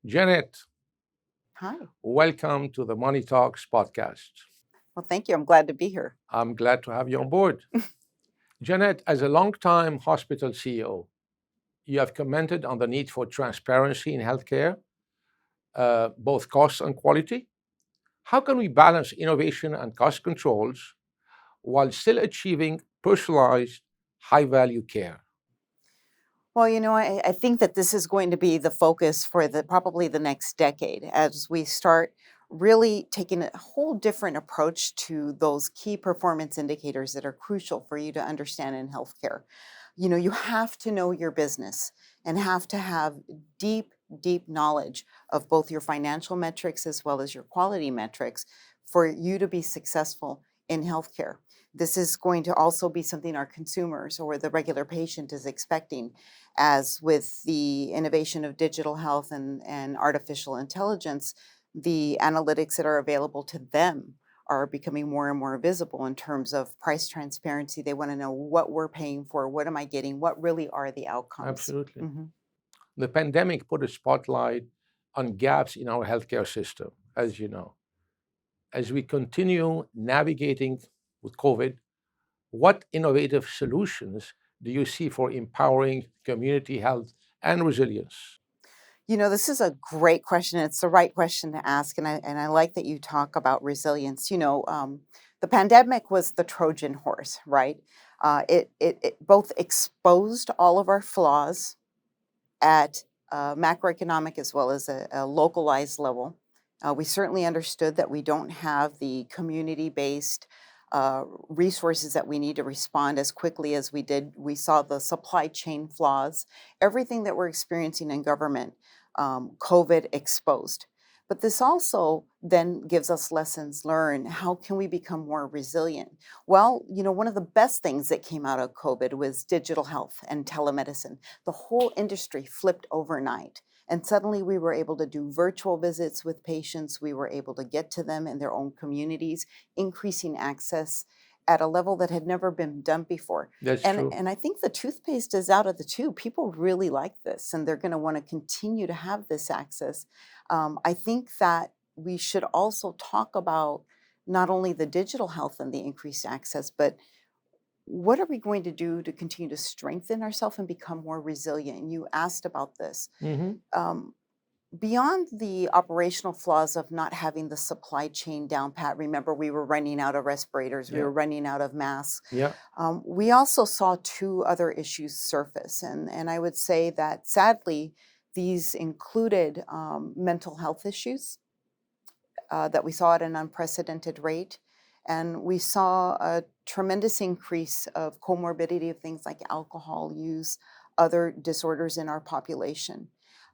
Jeannette, Hi. welcome to the Money Talks podcast. Well, thank you. I'm glad to be here. I'm glad to have you on board. Jeannette, as a long-time hospital CEO, you have commented on the need for transparency in healthcare, both cost and quality. How can we balance innovation and cost controls while still achieving personalized, high value care? Well, I think that this is going to be the focus for probably the next decade as we start really taking a whole different approach to those key performance indicators that are crucial for you to understand in healthcare. You have to know your business and have to have deep, deep knowledge of both your financial metrics as well as your quality metrics for you to be successful in healthcare. This is going to also be something our consumers or the regular patient is expecting, as with the innovation of digital health and artificial intelligence, the analytics that are available to them are becoming more and more visible in terms of price transparency. They want to know what we're paying for, what am I getting, what really are the outcomes. Absolutely. Mhm. The pandemic put a spotlight on gaps in our healthcare system, as you know. As we continue navigating with COVID, what innovative solutions do you see for empowering community health and resilience? This is a great question. It's the right question to ask, and I like that you talk about resilience. The pandemic was the Trojan horse, right? It both exposed all of our flaws at a macroeconomic as well as a localized level. We certainly understood that we don't have the community-based resources that we need to respond as quickly as we did. We saw the supply chain flaws, everything that we're experiencing in government, COVID exposed. But this also then gives us lessons learned. How can we become more resilient? Well, one of the best things that came out of COVID was digital health and telemedicine. The whole industry flipped overnight. And suddenly we were able to do virtual visits with patients. We were able to get to them in their own communities, increasing access at a level that had never been done before. That's And, true. and I think the toothpaste is out of the tube. People really like this, and they're going to want to continue to have this access. I think that we should also talk about not only the digital health and the increased access, but what are we going to do to continue to strengthen ourselves and become more resilient? And you asked about this. Hmm. Um, Beyond the operational flaws of not having the supply chain down pat, remember we were running out of respirators, we Yeah. were running out of masks. Yeah. We also saw two other issues surface, and I would say that sadly, these included mental health issues that we saw at an unprecedented rate. And we saw a tremendous increase of comorbidity of things like alcohol use, other disorders in our population.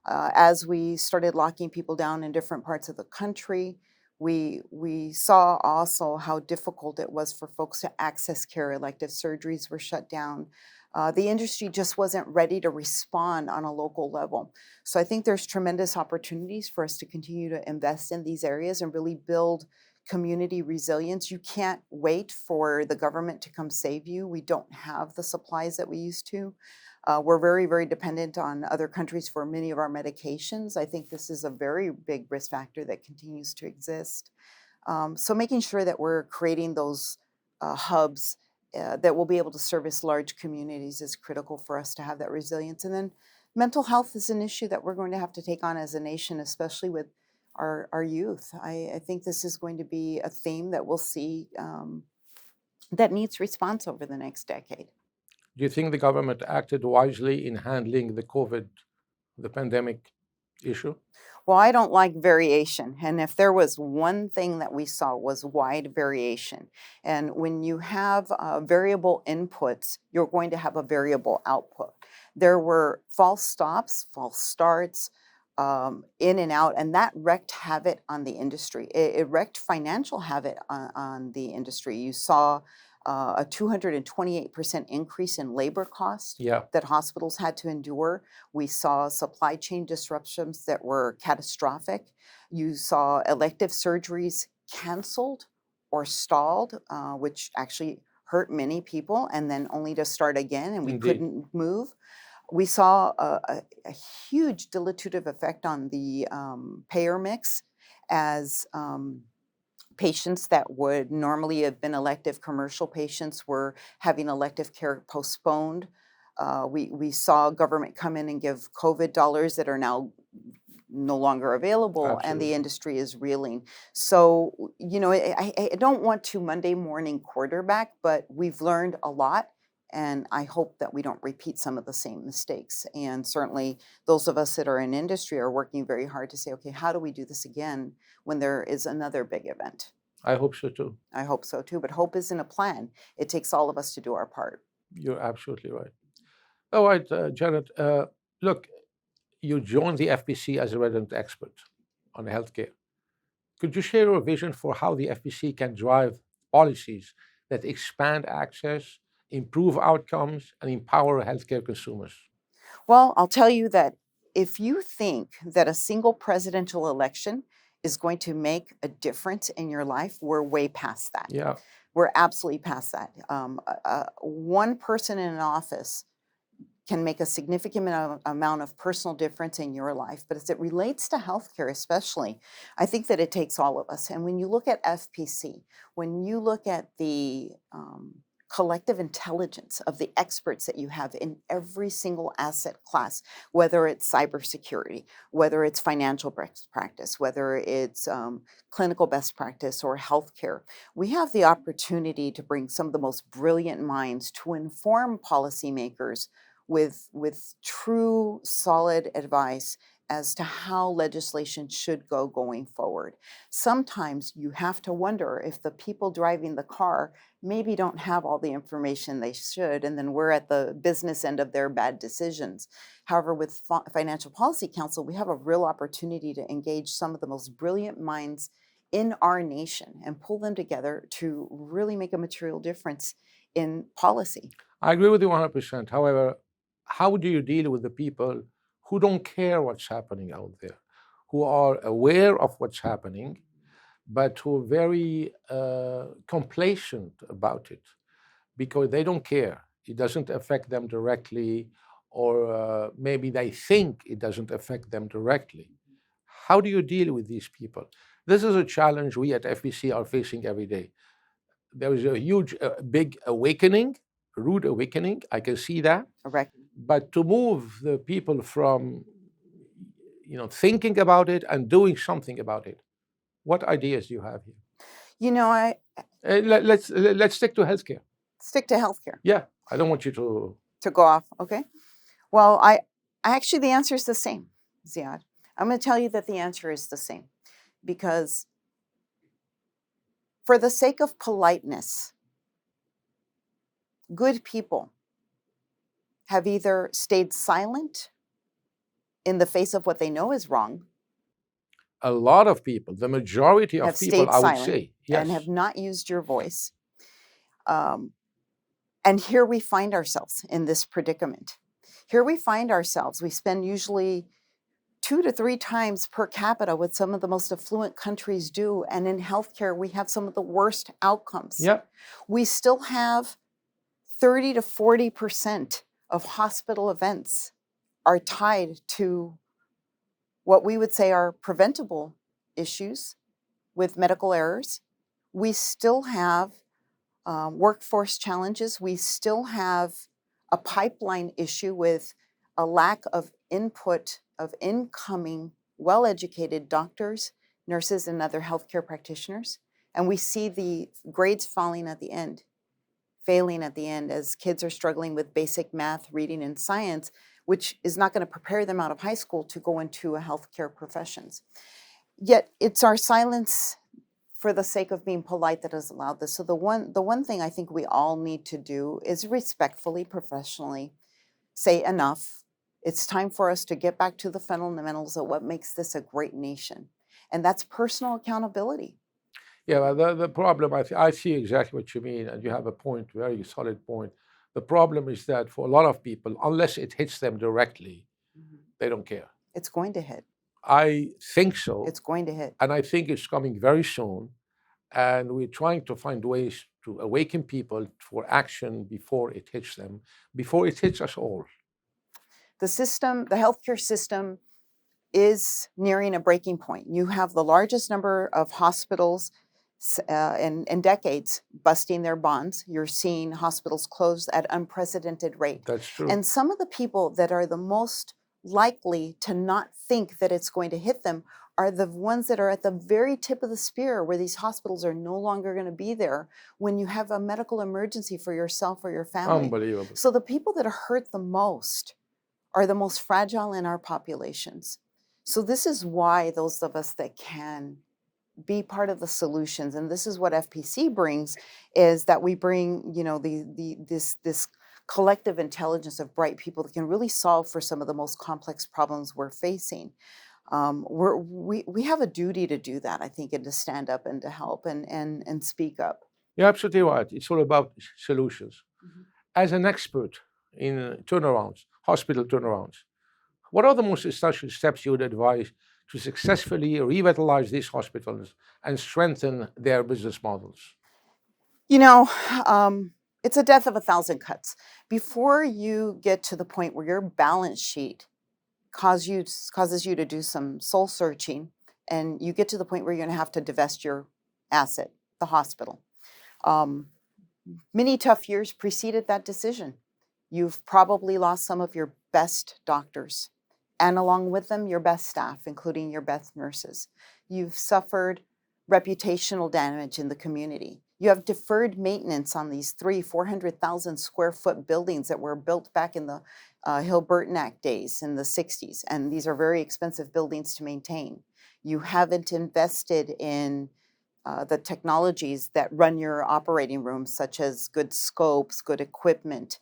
As we started locking people down in different parts of the country, we saw also how difficult it was for folks to access care. Elective surgeries were shut down. The industry just wasn't ready to respond on a local level. So I think there's tremendous opportunities for us to continue to invest in these areas and really build community resilience. You can't wait for the government to come save you. We don't have the supplies that we used to. We're very, very dependent on other countries for many of our medications. I think this is a very big risk factor that continues to exist. So making sure that we're creating those hubs that will be able to service large communities is critical for us to have that resilience. And then mental health is an issue that we're going to have to take on as a nation, especially with our youth. I think this is going to be a theme that we'll see that needs response over the next decade. Do you think the government acted wisely in handling the pandemic issue? Well, I don't like variation. And if there was one thing that we saw was wide variation. And when you have variable inputs, you're going to have a variable output. There were false stops, false starts, in and out, and that wreaked havoc on the industry. It wreaked financial havoc on the industry. You saw a 228% increase in labor costs Yeah. that hospitals had to endure. We saw supply chain disruptions that were catastrophic. You saw elective surgeries canceled or stalled, which actually hurt many people, and then only to start again, and we Indeed. couldn't move. We saw a huge dilutive effect on the payer mix as patients that would normally have been elective commercial patients were having elective care postponed. We saw government come in and give COVID dollars that are now no longer available, and the Absolutely. industry is reeling. So, you know, I don't want to Monday morning quarterback, but we've learned a lot. And I hope that we don't repeat some of the same mistakes. And certainly, those of us that are in industry are working very hard to say, okay, how do we do this again when there is another big event? I hope so too. I hope so too. But hope isn't a plan. It takes all of us to do our part. You're absolutely right. All right, Janet, look, you joined the FPC as a resident expert on healthcare. Could you share your vision for how the FPC can drive policies that expand access, improve outcomes, and empower healthcare consumers? Well, I'll tell you that if you think that a single presidential election is going to make a difference in your life, we're way past that. Yeah, We're absolutely past that. One person in an office can make a significant amount of personal difference in your life. But as it relates to healthcare, especially, I think that it takes all of us. And when you look at FPC, when you look at the collective intelligence of the experts that you have in every single asset class, whether it's cybersecurity, whether it's financial best practice, whether it's clinical best practice or healthcare, we have the opportunity to bring some of the most brilliant minds to inform policymakers with true solid advice as to how legislation should go going forward. Sometimes you have to wonder if the people driving the car maybe don't have all the information they should, and then we're at the business end of their bad decisions. However, with Financial Policy Council, we have a real opportunity to engage some of the most brilliant minds in our nation and pull them together to really make a material difference in policy. I agree with you 100%. However, how do you deal with the people who don't care what's happening out there, who are aware of what's happening, but who are very complacent about it because they don't care? It doesn't affect them directly, or maybe they think it doesn't affect them directly. How do you deal with these people? This is a challenge we at FBC are facing every day. There is a huge, big awakening, rude awakening. I can see that. But to move the people from, thinking about it and doing something about it, what ideas do you have here? You know, Let's stick to healthcare. Stick to healthcare. Yeah, I don't want you to go off. Okay. Well, I actually, the answer is the same, Ziad. I'm going to tell you that the answer is the same because for the sake of politeness, good people have either stayed silent in the face of what they know is wrong. A lot of people, the majority of people, I would say, yes, and have not used your voice. And here we find ourselves in this predicament. Here we find ourselves, we spend usually 2 to 3 times per capita what some of the most affluent countries do. And in healthcare, we have some of the worst outcomes. Yep. We still have 30 to 40% of hospital events are tied to what we would say are preventable issues with medical errors. We still have workforce challenges. We still have a pipeline issue with a lack of input of incoming, well-educated doctors, nurses, and other healthcare practitioners. And we see the grades failing at the end as kids are struggling with basic math, reading, and science, which is not going to prepare them out of high school to go into a healthcare professions. Yet it's our silence for the sake of being polite that has allowed this. So the one thing I think we all need to do is respectfully, professionally say enough. It's time for us to get back to the fundamentals of what makes this a great nation. And that's personal accountability. Yeah, the problem, I see exactly what you mean, and you have a point, very solid point. The problem is that for a lot of people, unless it hits them directly, they don't care. It's going to hit. I think so. It's going to hit. And I think it's coming very soon. And we're trying to find ways to awaken people for action before it hits them, before it hits us all. The healthcare system is nearing a breaking point. You have the largest number of hospitals in decades busting their bonds. You're seeing hospitals close at unprecedented rate. That's true. And some of the people that are the most likely to not think that it's going to hit them are the ones that are at the very tip of the spear, where these hospitals are no longer going to be there when you have a medical emergency for yourself or your family. Unbelievable. So the people that are hurt the most are the most fragile in our populations. So this is why those of us that can be part of the solutions, and this is what FPC brings, is that we bring, this collective intelligence of bright people that can really solve for some of the most complex problems we're facing. We have a duty to do that, I think, and to stand up and to help and speak up. You're absolutely right. It's all about solutions. Mhm. As an expert in turnarounds, hospital turnarounds, what are the most essential steps you would advise to successfully revitalize these hospitals and strengthen their business models? It's a death of a thousand cuts. Before you get to the point where your balance sheet causes you to do some soul searching, and you get to the point where you're going to have to divest your asset, the hospital. Many tough years preceded that decision. You've probably lost some of your best doctors, and along with them, your best staff, including your best nurses. You've suffered reputational damage in the community. You have deferred maintenance on these 400,000 square foot buildings that were built back in the Hill-Burton days in the 60s, and these are very expensive buildings to maintain. You haven't invested in the technologies that run your operating rooms, such as good scopes, good equipment,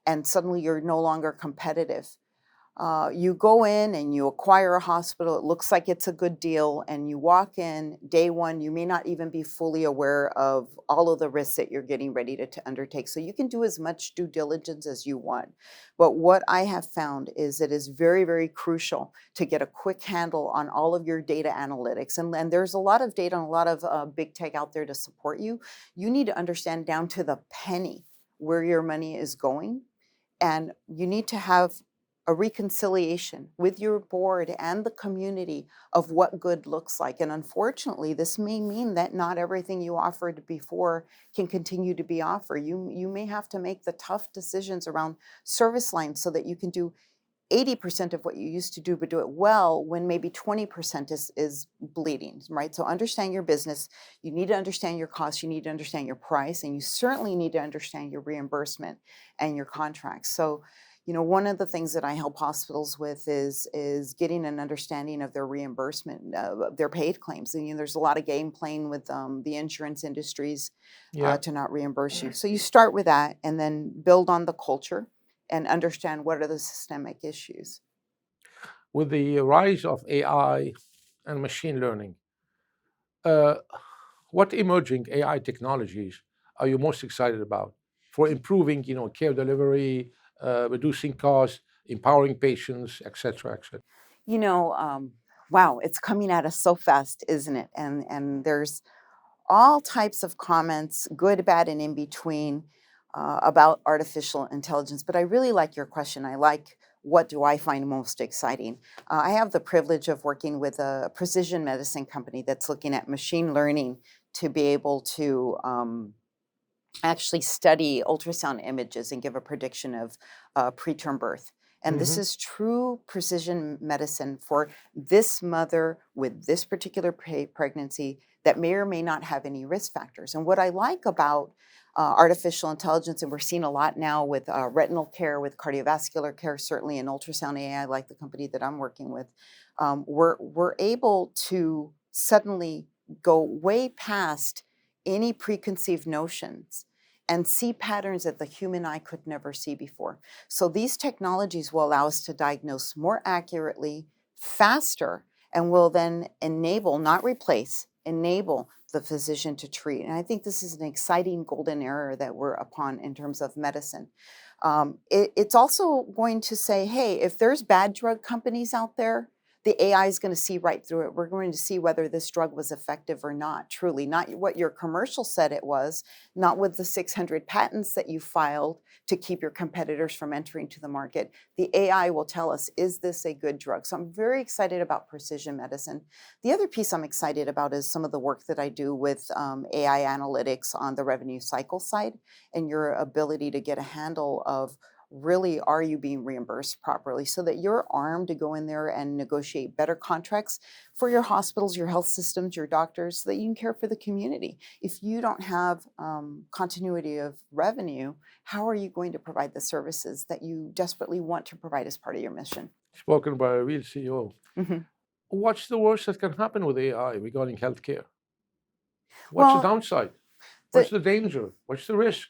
and suddenly you're no longer competitive. You go in and you acquire a hospital, it looks like it's a good deal, and you walk in day one, you may not even be fully aware of all of the risks that you're getting ready to undertake. So you can do as much due diligence as you want. But what I have found is it is very, very crucial to get a quick handle on all of your data analytics. And there's a lot of data and a lot of big tech out there to support you. You need to understand down to the penny where your money is going. And you need to have a reconciliation with your board and the community of what good looks like. And unfortunately, this may mean that not everything you offered before can continue to be offered. You may have to make the tough decisions around service lines so that you can do 80% of what you used to do, but do it well when maybe 20% is bleeding, right? So understand your business. You need to understand your costs. You need to understand your price, and you certainly need to understand your reimbursement and your contracts. So, one of the things that I help hospitals with is getting an understanding of their reimbursement, their paid claims. And there's a lot of game playing with the insurance industries Yeah. to not reimburse you. So you start with that, and then build on the culture and understand what are the systemic issues. With the rise of AI and machine learning, uh, what emerging AI technologies are you most excited about for improving, care delivery, reducing costs, empowering patients, etc., etc.? Wow, it's coming at us so fast, isn't it? And there's all types of comments, good, bad, and in between, about artificial intelligence. But I really like your question. I like, what do I find most exciting? I have the privilege of working with a precision medicine company that's looking at machine learning to be able to actually study ultrasound images and give a prediction of preterm birth. And this Mm-hmm. is true precision medicine for this mother with this particular pregnancy that may or may not have any risk factors. And what I like about artificial intelligence, and we're seeing a lot now with retinal care, with cardiovascular care, certainly in ultrasound AI, like the company that I'm working with, we're able to suddenly go way past any preconceived notions and see patterns that the human eye could never see before. So these technologies will allow us to diagnose more accurately, faster, and will then enable, not replace, enable the physician to treat. And I think this is an exciting golden era that we're upon in terms of medicine. It's also going to say, hey, if there's bad drug companies out there the AI is going to see right through it. We're going to see whether this drug was effective or not, truly, not what your commercial said it was, not with the 600 patents that you filed to keep your competitors from entering to the market. The AI will tell us, is this a good drug? So I'm very excited about precision medicine. The other piece I'm excited about is some of the work that I do with AI analytics on the revenue cycle side, and your ability to get a handle of really, are you being reimbursed properly, so that you're armed to go in there and negotiate better contracts for your hospitals, your health systems, your doctors, so that you can care for the community. If you don't have continuity of revenue, how are you going to provide the services that you desperately want to provide as part of your mission? Spoken by a real CEO. What's the worst that can happen with AI regarding healthcare? What's the Well, downside? What's the danger? What's the risk?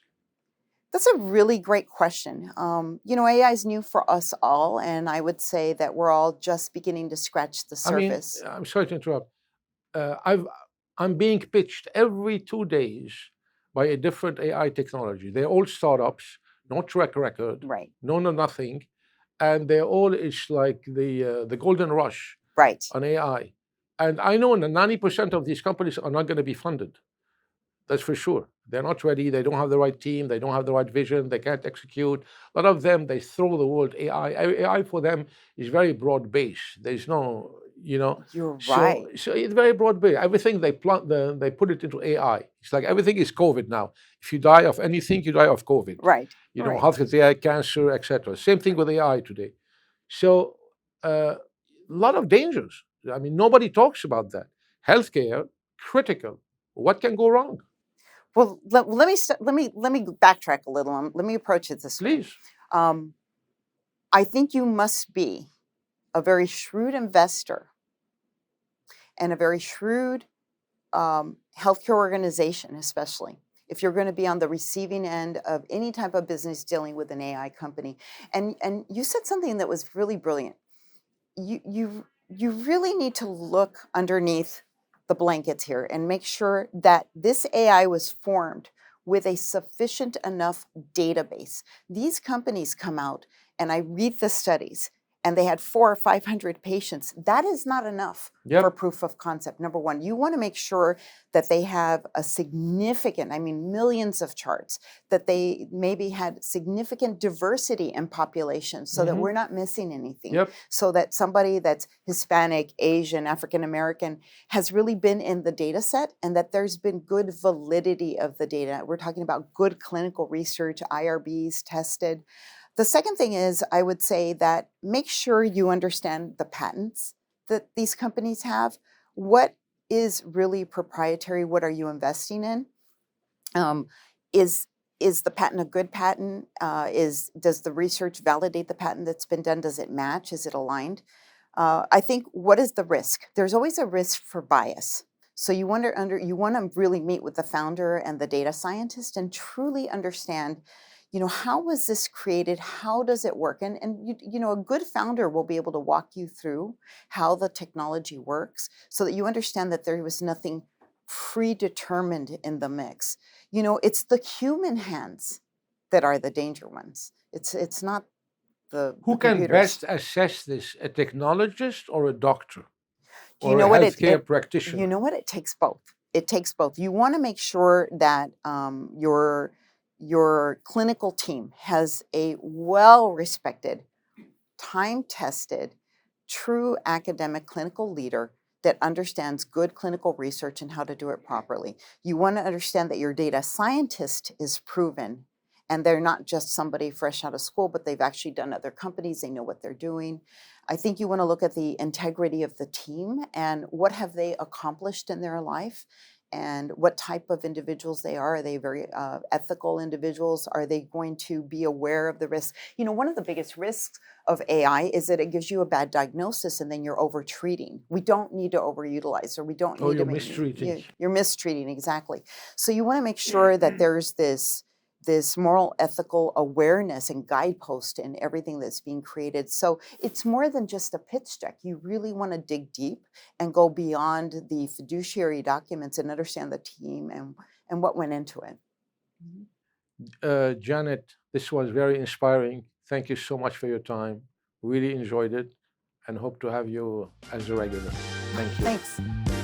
that's a really great question. AI is new for us all, and I would say that we're all just beginning to scratch the I mean, surface. I'm sorry to interrupt. I'm being pitched every 2 days by a different AI technology. They're all startups, no track record, Right, no nothing, and they're all it's like the golden rush right. on AI. And I know that 90% of these companies are not going to be funded. That's for sure. They're not ready. They don't have the right team. They don't have the right vision. They can't execute. A lot of them, they throw the word AI. AI for them is very broad based. There's no, You're so right. it's very broad based. Everything they they put it into AI. It's like everything is COVID now. If you die of anything, you die of COVID. Right, right. Health care, cancer, etc. Same thing with AI today. So a lot of dangers. I mean, nobody talks about that. Healthcare, critical. What can go wrong? Well, let me backtrack a little. Let me approach it this way. Please. I think you must be a very shrewd investor and a very shrewd healthcare organization, especially if you're going to be on the receiving end of any type of business dealing with an AI company. And you said something that was really brilliant. You really need to look underneath the blankets here and make sure that this AI was formed with a sufficient enough database. These companies come out, and I read the studies, and they had 400 or 500 patients. That is not enough for Yep. proof of concept. Number one, you want to make sure that they have a significant, I mean, millions of charts, that they maybe had significant diversity in population, so that we're not missing anything. Yep. So that somebody that's Hispanic, Asian, African American has really been in the data set, and that there's been good validity of the data. We're talking about good clinical research, IRBs tested. The second thing is, I would say that make sure you understand the patents that these companies have. What is really proprietary? What are you investing in? Is the patent a good patent? Does the research validate the patent that's been done? Does it match? Is it aligned? I think, what is the risk? There's always a risk for bias. So you want to really meet with the founder and the data scientist and truly understand, how was this created? How does it work? And a good founder will be able to walk you through how the technology works, so that you understand that there was nothing predetermined in the mix. It's the human hands that are the danger ones. It's not the Who can computers. best assess this? A technologist or a doctor? Do you Or know a what healthcare you practitioner? know what? It takes both. It takes both. You want to make sure that your clinical team has a well-respected, time-tested, true academic clinical leader that understands good clinical research and how to do it properly. You want to understand that your data scientist is proven, and they're not just somebody fresh out of school, but they've actually done other companies. They know what they're doing. I think you want to look at the integrity of the team and what have they accomplished in their life, and what type of individuals they are. Are they very ethical individuals? Are they going to be aware of the risks? One of the biggest risks of AI is that it gives you a bad diagnosis, and then you're over-treating. We don't need to overutilize, or we don't Oh, need you're to mistreating. you're mistreating, exactly. So you want to make sure that there's this moral, ethical awareness and guidepost in everything that's being created. So it's more than just a pitch deck. You really want to dig deep and go beyond the fiduciary documents and understand the team and what went into it. Janet, this was very inspiring. Thank you so much for your time. Really enjoyed it. and hope to have you as a regular. Thank you. Thanks.